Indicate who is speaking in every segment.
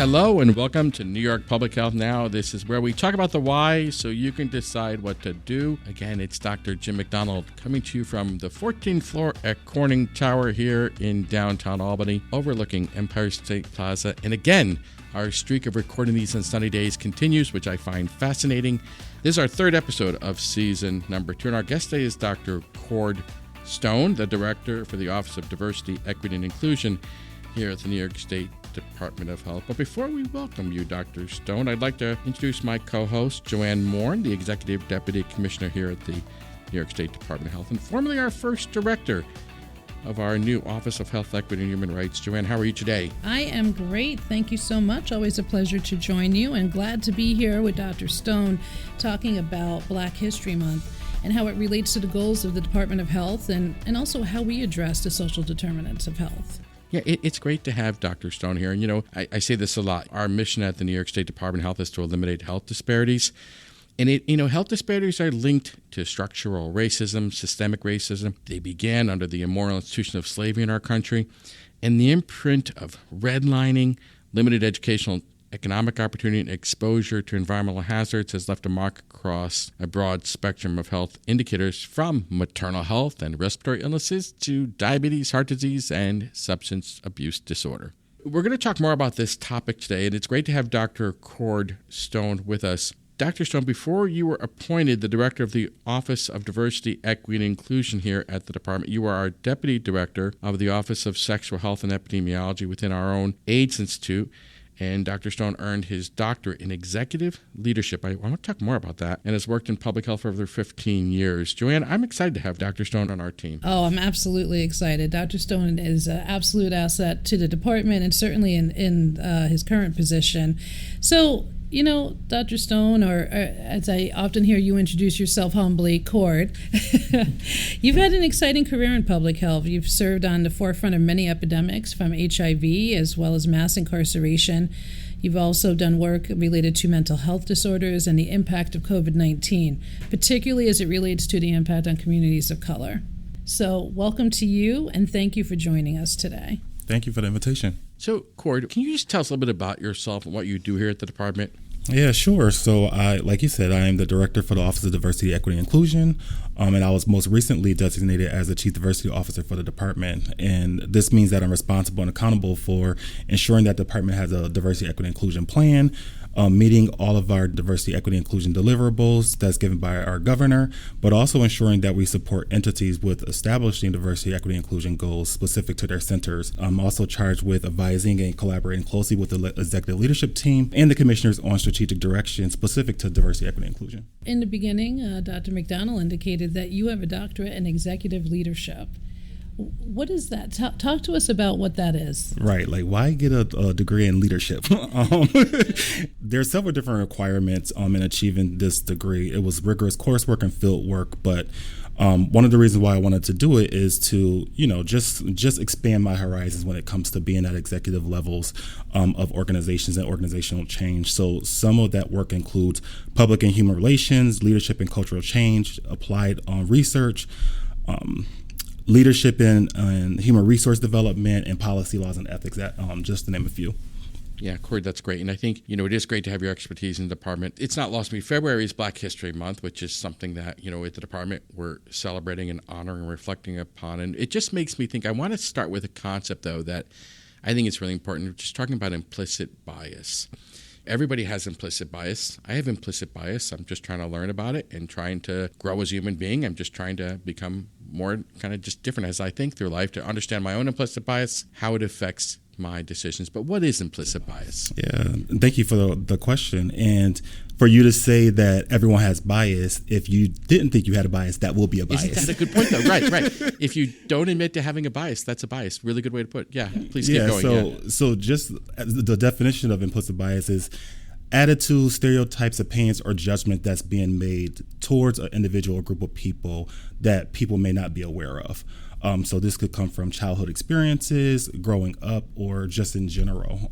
Speaker 1: Hello and welcome to New York Public Health Now. This is where we talk about the why so you can decide what to do. Again, it's Dr. Jim McDonald coming to you from the 14th floor at Corning Tower here in downtown Albany, overlooking Empire State Plaza. And again, our streak of recording these on sunny days continues, which I find fascinating. This is our third episode of season number 2, and our guest today is Dr. Cord Stone, the Director for the Office of Diversity, Equity, and Inclusion here at the New York State Department of Health. But before we welcome you, Dr. Stone, I'd like to introduce my co-host, Joanne Morne, the Executive Deputy Commissioner here at the New York State Department of Health, and formerly our first director of our new Office of Health, Equity, and Human Rights. Joanne, how are you today?
Speaker 2: I am great. Thank you so much. Always a pleasure to join you, and glad to be here with Dr. Stone talking about Black History Month and how it relates to the goals of the Department of Health and also how we address the social determinants of health.
Speaker 1: Yeah, it's great to have Dr. Stone here. And, you know, I say this a lot. Our mission at the New York State Department of Health is to eliminate health disparities. And, health disparities are linked to structural racism, systemic racism. They began under the immoral institution of slavery in our country. And the imprint of redlining, limited educational economic opportunity, and exposure to environmental hazards has left a mark across a broad spectrum of health indicators, from maternal health and respiratory illnesses to diabetes, heart disease, and substance abuse disorder. We're going to talk more about this topic today, and it's great to have Dr. Cord Stone with us. Dr. Stone, before you were appointed the Director of the Office of Diversity, Equity, and Inclusion here at the department, you were our Deputy Director of the Office of Sexual Health and Epidemiology within our own AIDS Institute. And Dr. Stone earned his doctorate in executive leadership. I want to talk more about that, and has worked in public health for over 15 years. Joanne, I'm excited to have Dr. Stone on our team.
Speaker 2: Oh, I'm absolutely excited. Dr. Stone is an absolute asset to the department, and certainly in his current position. So, you know, Dr. Stone, or as I often hear you introduce yourself humbly, Cord, you've had an exciting career in public health. You've served on the forefront of many epidemics, from HIV as well as mass incarceration. You've also done work related to mental health disorders and the impact of COVID-19, particularly as it relates to the impact on communities of color. So welcome to you, and thank you for joining us today.
Speaker 3: Thank you for the invitation.
Speaker 1: So, Cord, can you just tell us a little bit about yourself and what you do here at the department?
Speaker 3: Yeah, sure. So, like you said, I am the Director for the Office of Diversity, Equity, and Inclusion, and I was most recently designated as the Chief Diversity Officer for the department. And this means that I'm responsible and accountable for ensuring that the department has a diversity, equity, and inclusion plan, meeting all of our diversity, equity, and inclusion deliverables that's given by our governor, but also ensuring that we support entities with establishing diversity, equity, and inclusion goals specific to their centers. I'm also charged with advising and collaborating closely with the executive leadership team and the commissioners on strategic direction specific to diversity, equity, and inclusion.
Speaker 2: In the beginning, Dr. McDonald indicated that you have a doctorate in executive leadership. What is that? Talk to us about what that is.
Speaker 3: Right. Like, why get a degree in leadership? There's several different requirements in achieving this degree. It was rigorous coursework and field work, but one of the reasons why I wanted to do it is to, just expand my horizons when it comes to being at executive levels of organizations and organizational change. So some of that work includes public and human relations, leadership and cultural change, applied research, leadership in human resource development, and policy, laws, and ethics, just to name a few.
Speaker 1: Yeah, Cord, that's great. And I think, it is great to have your expertise in the department. It's not lost on me. February is Black History Month, which is something that, at the department we're celebrating and honoring and reflecting upon. And it just makes me think, I want to start with a concept, though, that I think it's really important. We're just talking about implicit bias. Everybody has implicit bias. I have implicit bias. I'm just trying to learn about it and trying to grow as a human being. I'm just trying to become more kind of just different as I think through life, to understand my own implicit bias, how it affects my decisions. But what is implicit bias? Yeah,
Speaker 3: thank you for the question. And for you to say that everyone has bias, if you didn't think you had a bias, that will be a bias.
Speaker 1: Isn't that a good point, though? Right. If you don't admit to having a bias, that's a bias. Really good way to put it. Yeah, please keep going.
Speaker 3: So just the definition of implicit bias is attitudes, stereotypes, opinions, or judgment that's being made towards an individual or group of people that people may not be aware of. So this could come from childhood experiences, growing up, or just in general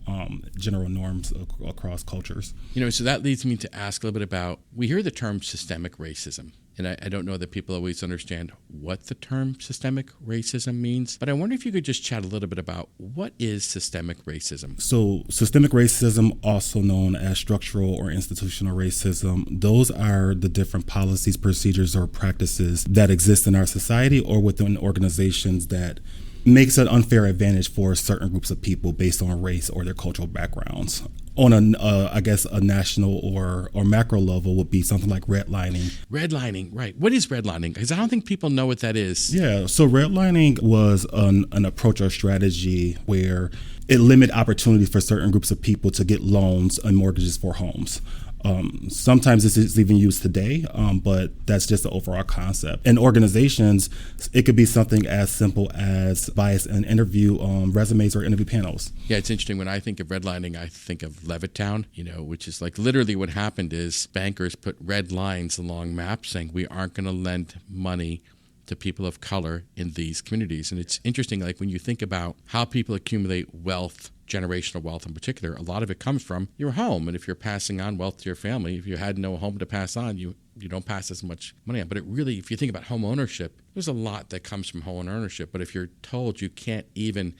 Speaker 3: norms across cultures.
Speaker 1: So that leads me to ask a little bit about, we hear the term systemic racism. And I don't know that people always understand what the term systemic racism means, but I wonder if you could just chat a little bit about what is systemic racism?
Speaker 3: So systemic racism, also known as structural or institutional racism, those are the different policies, procedures, or practices that exist in our society or within organizations that makes an unfair advantage for certain groups of people based on race or their cultural backgrounds. On a national or macro level would be something like redlining.
Speaker 1: Redlining, right. What is redlining? Because I don't think people know what that is.
Speaker 3: Yeah, so redlining was an approach or strategy where it limited opportunities for certain groups of people to get loans and mortgages for homes. Sometimes this is even used today, but that's just the overall concept. In organizations, it could be something as simple as bias in interview resumes or interview panels.
Speaker 1: Yeah, it's interesting. When I think of redlining, I think of Levittown, which is like literally what happened is bankers put red lines along maps saying we aren't going to lend money to people of color in these communities. And it's interesting, like when you think about how people accumulate wealth, generational wealth in particular, a lot of it comes from your home. And if you're passing on wealth to your family, if you had no home to pass on, you don't pass as much money on. But it really, if you think about home ownership, there's a lot that comes from home ownership. But if you're told you can't even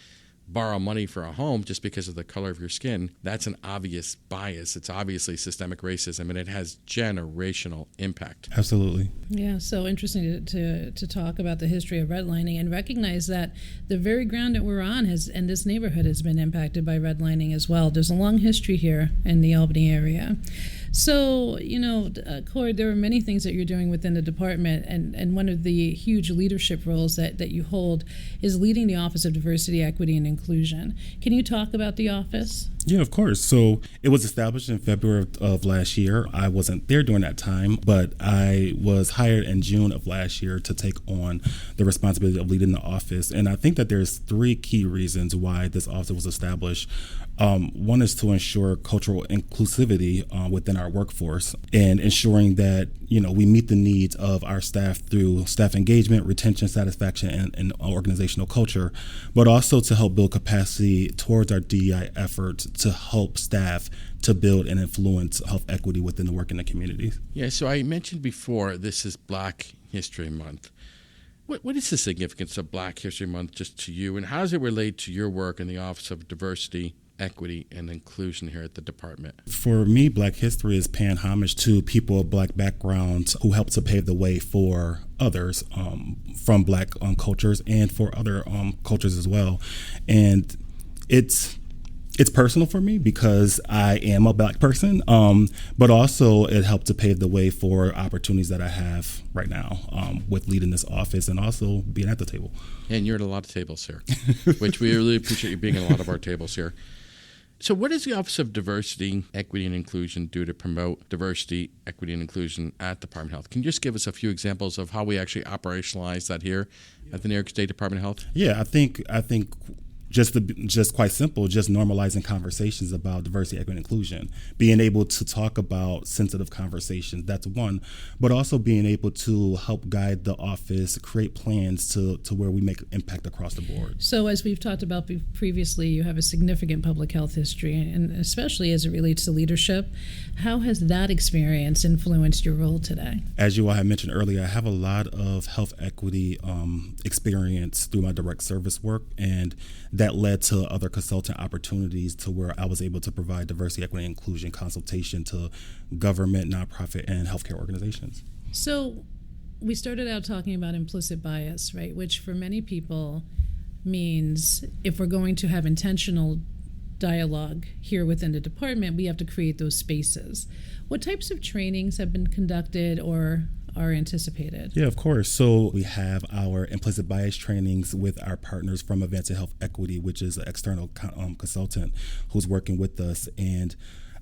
Speaker 1: borrow money for a home just because of the color of your skin, that's an obvious bias. It's obviously systemic racism, and it has generational impact.
Speaker 3: Absolutely.
Speaker 2: Yeah, so interesting to talk about the history of redlining and recognize that the very ground that we're on and this neighborhood has been impacted by redlining as well. There's a long history here in the Albany area. So, Cord, there are many things that you're doing within the department, and one of the huge leadership roles that you hold is leading the Office of Diversity, Equity, and Inclusion. Can you talk about the office?
Speaker 3: Yeah, of course. So it was established in February of last year. I wasn't there during that time, but I was hired in June of last year to take on the responsibility of leading the office. And I think that there's three key reasons why this office was established. One is to ensure cultural inclusivity within our workforce and ensuring that, we meet the needs of our staff through staff engagement, retention, satisfaction, and organizational culture, but also to help build capacity towards our DEI efforts to help staff to build and influence health equity within the work in the communities.
Speaker 1: Yeah, so I mentioned before, this is Black History Month. What is the significance of Black History Month just to you, and how does it relate to your work in the Office of Diversity, Equity, and Inclusion here at the department?
Speaker 3: For me, Black history is paying homage to people of Black backgrounds who helped to pave the way for others from Black cultures and for other cultures as well. And it's personal for me because I am a Black person, but also it helped to pave the way for opportunities that I have right now with leading this office and also being at the table.
Speaker 1: And you're at a lot of tables here, which we really appreciate you being at a lot of our tables here. So what does the Office of Diversity, Equity, and Inclusion do to promote diversity, equity, and inclusion at Department of Health? Can you just give us a few examples of how we actually operationalize that here at the New York State Department of Health?
Speaker 3: Yeah, I think just quite simple, just normalizing conversations about diversity, equity, and inclusion, being able to talk about sensitive conversations, that's one, but also being able to help guide the office, create plans to where we make impact across the board.
Speaker 2: So as we've talked about previously, you have a significant public health history, and especially as it relates to leadership. How has that experience influenced your role today?
Speaker 3: As you all had mentioned earlier, I have a lot of health equity experience through my direct service work, and that led to other consultant opportunities to where I was able to provide diversity, equity, and inclusion consultation to government, nonprofit, and healthcare organizations.
Speaker 2: So we started out talking about implicit bias, right? Which for many people means if we're going to have intentional dialogue here within the department, we have to create those spaces. What types of trainings have been conducted or are anticipated?
Speaker 3: Yeah, of course. So we have our implicit bias trainings with our partners from Advancing Health Equity, which is an external consultant who's working with us. And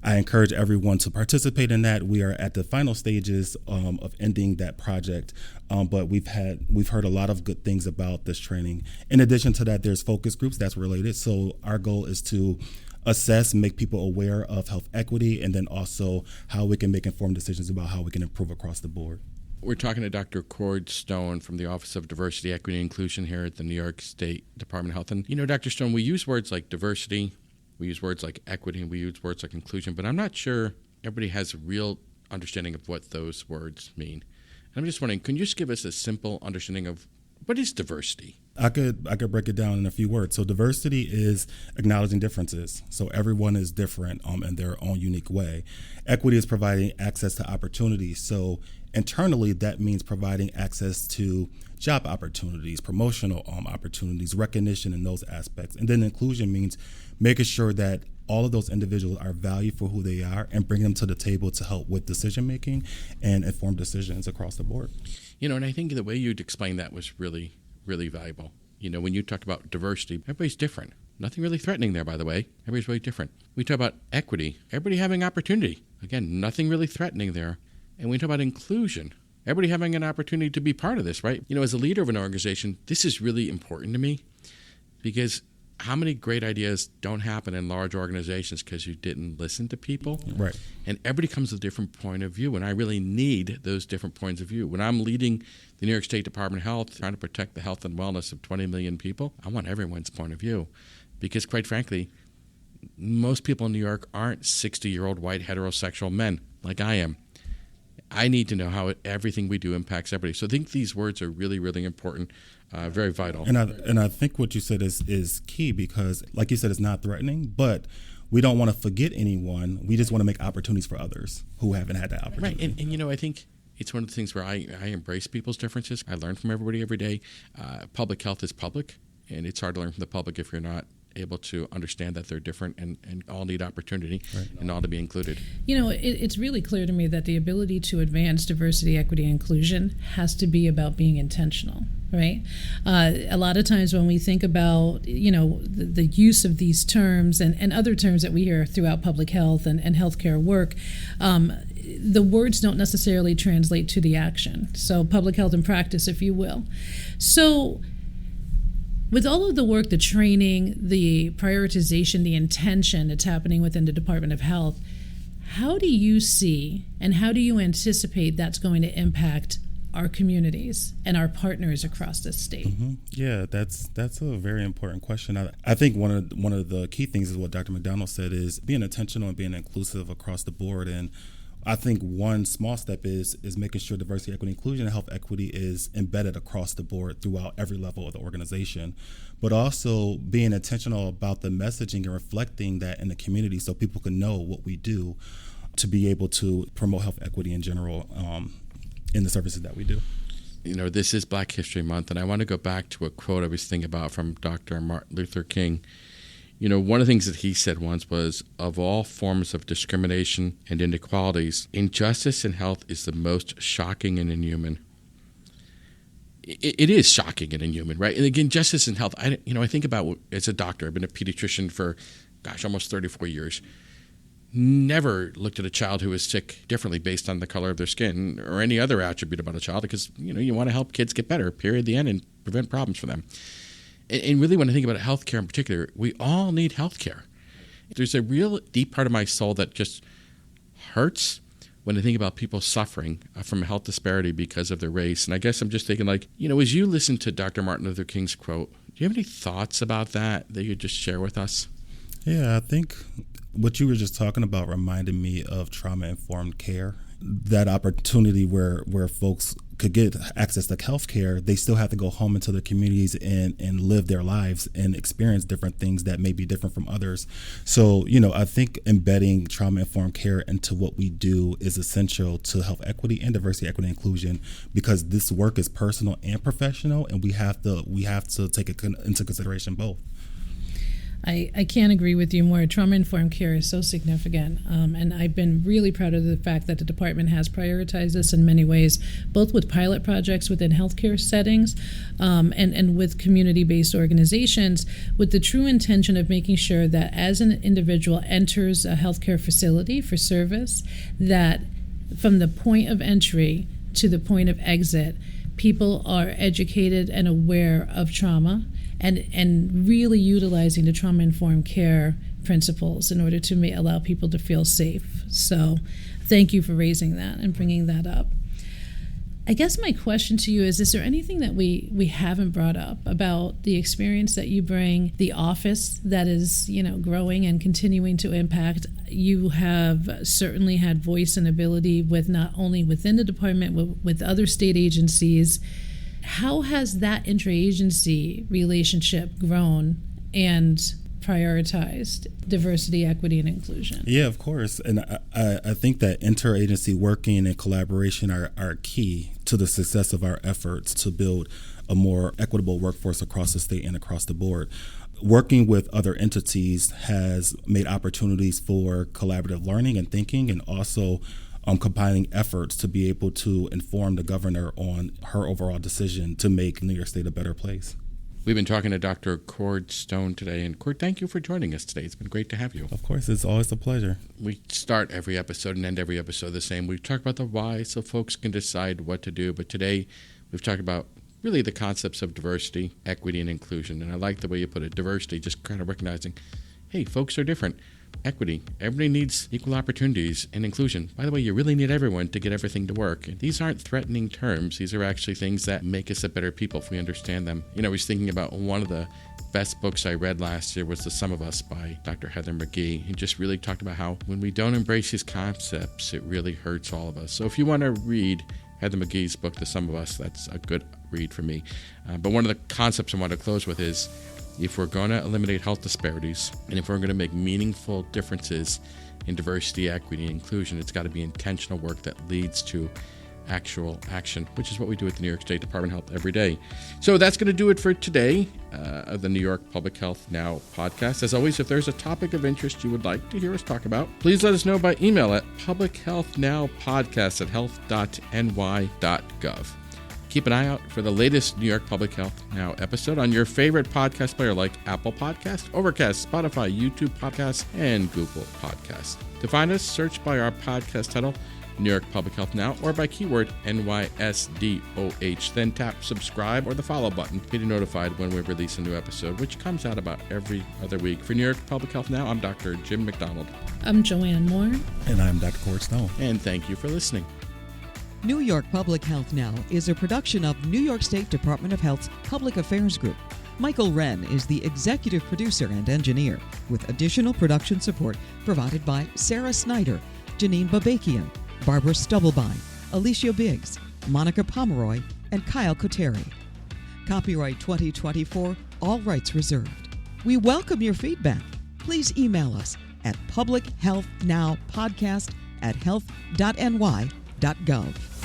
Speaker 3: I encourage everyone to participate in that. We are at the final stages of ending that project, but we've heard a lot of good things about this training. In addition to that, there's focus groups that's related. So our goal is to assess, make people aware of health equity, and then also how we can make informed decisions about how we can improve across the board.
Speaker 1: We're talking to Dr. Cord Stone from the Office of Diversity, Equity, and Inclusion here at the New York State Department of Health. And, Dr. Stone, we use words like diversity, we use words like equity, and we use words like inclusion, but I'm not sure everybody has a real understanding of what those words mean. I'm just wondering, can you just give us a simple understanding of what is diversity?
Speaker 3: I could break it down in a few words. So diversity is acknowledging differences. So everyone is different in their own unique way. Equity is providing access to opportunities. So internally, that means providing access to job opportunities, promotional opportunities, recognition in those aspects. And then inclusion means making sure that all of those individuals are valued for who they are and bring them to the table to help with decision making and informed decisions across the board.
Speaker 1: And I think the way you'd explain that was really, really valuable. When you talk about diversity, everybody's different. Nothing really threatening there, by the way. Everybody's really different. We talk about equity, everybody having opportunity. Again, nothing really threatening there. And we talk about inclusion, everybody having an opportunity to be part of this, right? As a leader of an organization, this is really important to me because how many great ideas don't happen in large organizations because you didn't listen to people?
Speaker 3: Right.
Speaker 1: And everybody comes with a different point of view, and I really need those different points of view. When I'm leading the New York State Department of Health, trying to protect the health and wellness of 20 million people, I want everyone's point of view. Because quite frankly, most people in New York aren't 60-year-old white heterosexual men like I am. I need to know how everything we do impacts everybody. So I think these words are really, really important, very vital.
Speaker 3: And I think what you said is key because, like you said, it's not threatening, but we don't want to forget anyone. We just want to make opportunities for others who haven't had that opportunity.
Speaker 1: Right, and I think it's one of the things where I embrace people's differences. I learn from everybody every day. Public health is public, and it's hard to learn from the public if you're not able to understand that they're different and all need opportunity and all to be included.
Speaker 2: It's really clear to me that the ability to advance diversity, equity, and inclusion has to be about being intentional, right? A lot of times when we think about, the use of these terms and other terms that we hear throughout public health and healthcare work, the words don't necessarily translate to the action. So public health in practice, if you will. So with all of the work, the training, the prioritization, the intention that's happening within the Department of Health, how do you see and how do you anticipate that's going to impact our communities and our partners across the state?
Speaker 3: Mm-hmm. Yeah, that's a very important question. I think one of the key things is what Dr. McDonald said is being intentional and being inclusive across the board. And I think one small step is making sure diversity, equity, inclusion, and health equity is embedded across the board throughout every level of the organization, but also being intentional about the messaging and reflecting that in the community so people can know what we do to be able to promote health equity in general in the services that we do.
Speaker 1: This is Black History Month, and I want to go back to a quote I was thinking about from Dr. Martin Luther King. One of the things that he said once was, of all forms of discrimination and inequalities, injustice in health is the most shocking and inhuman. It is shocking and inhuman, right? And again, justice in health, I think about, as a doctor, I've been a pediatrician for, almost 34 years. Never looked at a child who was sick differently based on the color of their skin or any other attribute about a child because, you want to help kids get better, period, the end, and prevent problems for them. And really, when I think about healthcare in particular, we all need healthcare. There's a real deep part of my soul that just hurts when I think about people suffering from health disparity because of their race. And I guess I'm just thinking, as you listen to Dr. Martin Luther King's quote, do you have any thoughts about that you'd just share with us?
Speaker 3: Yeah, I think what you were just talking about reminded me of trauma-informed care. That opportunity where folks could get access to health care, they still have to go home into their communities and live their lives and experience different things that may be different from others. So, I think embedding trauma-informed care into what we do is essential to health equity and diversity, equity, and inclusion, because this work is personal and professional, and we have to take it into consideration both.
Speaker 2: I can't agree with you more. Trauma-informed care is so significant, and I've been really proud of the fact that the department has prioritized this in many ways, both with pilot projects within healthcare settings and with community-based organizations, with the true intention of making sure that as an individual enters a healthcare facility for service, that from the point of entry to the point of exit, people are educated and aware of trauma and really utilizing the trauma-informed care principles in order to allow people to feel safe. So thank you for raising that and bringing that up. I guess my question to you is there anything that we haven't brought up about the experience that you bring, the office that is, growing and continuing to impact? You have certainly had voice and ability with not only within the department, with other state agencies. How has that interagency relationship grown and prioritized diversity, equity, and inclusion?
Speaker 3: Yeah, of course. And I think that interagency working and collaboration are key to the success of our efforts to build a more equitable workforce across the state and across the board. Working with other entities has made opportunities for collaborative learning and thinking, and also compiling efforts to be able to inform the governor on her overall decision to make New York State a better place.
Speaker 1: We've been talking to Dr. Cord Stone today. And Cord, thank you for joining us today. It's been great to have you.
Speaker 3: Of course, it's always a pleasure.
Speaker 1: We start every episode and end every episode the same. We've talked about the why so folks can decide what to do. But today we've talked about really the concepts of diversity, equity, and inclusion. And I like the way you put it, diversity, just kind of recognizing, hey, folks are different. Equity, everybody needs equal opportunities, and inclusion. By the way, you really need everyone to get everything to work. And these aren't threatening terms. These are actually things that make us a better people if we understand them. I was thinking about one of the best books I read last year was The Sum of Us by Dr. Heather McGhee. He just really talked about how when we don't embrace these concepts, it really hurts all of us. So if you want to read Heather McGhee's book, The Sum of Us, that's a good read for me. But one of the concepts I want to close with is, if we're going to eliminate health disparities, and if we're going to make meaningful differences in diversity, equity, and inclusion, it's got to be intentional work that leads to actual action, which is what we do at the New York State Department of Health every day. So that's going to do it for today of the New York Public Health Now podcast. As always, if there's a topic of interest you would like to hear us talk about, please let us know by email at publichealthnowpodcast@health.ny.gov. Keep an eye out for the latest New York Public Health Now episode on your favorite podcast player like Apple Podcast, Overcast, Spotify, YouTube Podcasts, and Google Podcasts. To find us, search by our podcast title, New York Public Health Now, or by keyword NYSDOH. Then tap subscribe or the follow button to be notified when we release a new episode, which comes out about every other week. For New York Public Health Now, I'm Dr. Jim McDonald.
Speaker 2: I'm Joanne Morne.
Speaker 3: And I'm Dr. Cord Stone.
Speaker 1: And thank you for listening.
Speaker 4: New York Public Health Now is a production of New York State Department of Health's Public Affairs Group. Michael Wren is the executive producer and engineer, with additional production support provided by Sarah Snyder, Janine Babakian, Barbara Stubblebine, Alicia Biggs, Monica Pomeroy, and Kyle Koteri. Copyright 2024, all rights reserved. We welcome your feedback. Please email us at publichealthnowpodcast@health.ny.gov.